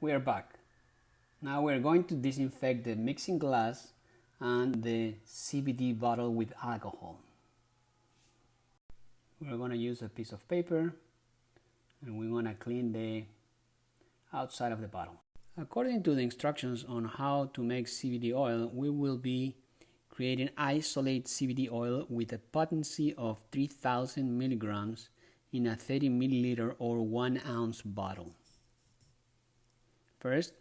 We are back. Now we're going to disinfect the mixing glass and the CBD bottle with alcohol. We're going to use a piece of paper and we want to clean the outside of the bottle. According to the instructions on how to make CBD oil, we will be creating isolate CBD oil with a potency of 3000 milligrams in a 30 milliliter or 1 ounce bottle. First,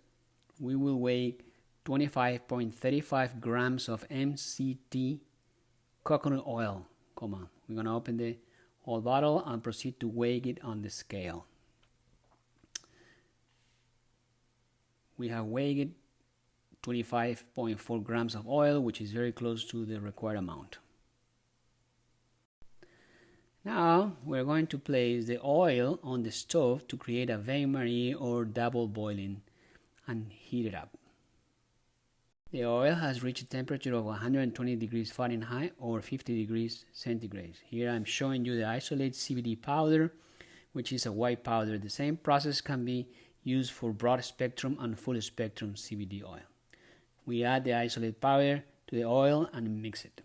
we will weigh 25.35 grams of MCT coconut oil. We're going to open the whole bottle and proceed to weigh it on the scale. We have weighed 25.4 grams of oil, which is very close to the required amount. Now we're going to place the oil on the stove to create a bain-marie or double boiling and heat it up. The oil has reached a temperature of 120 degrees Fahrenheit or 50 degrees centigrade. Here I'm showing you the isolate CBD powder, which is a white powder. The same process can be used for broad spectrum and full spectrum CBD oil. We add the isolate powder to the oil and mix it.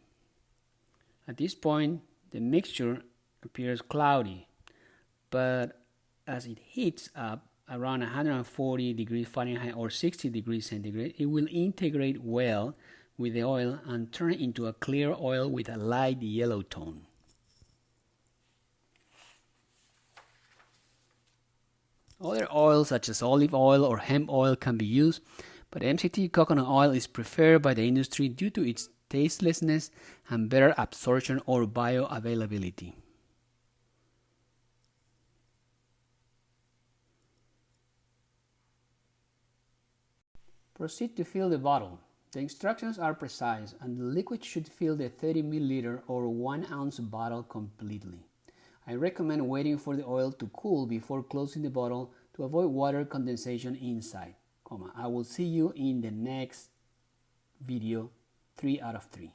At this point, the mixture appears cloudy, but as it heats up around 140 degrees Fahrenheit or 60 degrees centigrade, it will integrate well with the oil and turn into a clear oil with a light yellow tone. Other oils such as olive oil or hemp oil can be used, but MCT coconut oil is preferred by the industry due to its tastelessness and better absorption or bioavailability. Proceed to fill the bottle. The instructions are precise and the liquid should fill the 30 milliliter or 1 ounce bottle completely. I recommend waiting for the oil to cool before closing the bottle to avoid water condensation inside. I will see you in the next video 3 out of 3.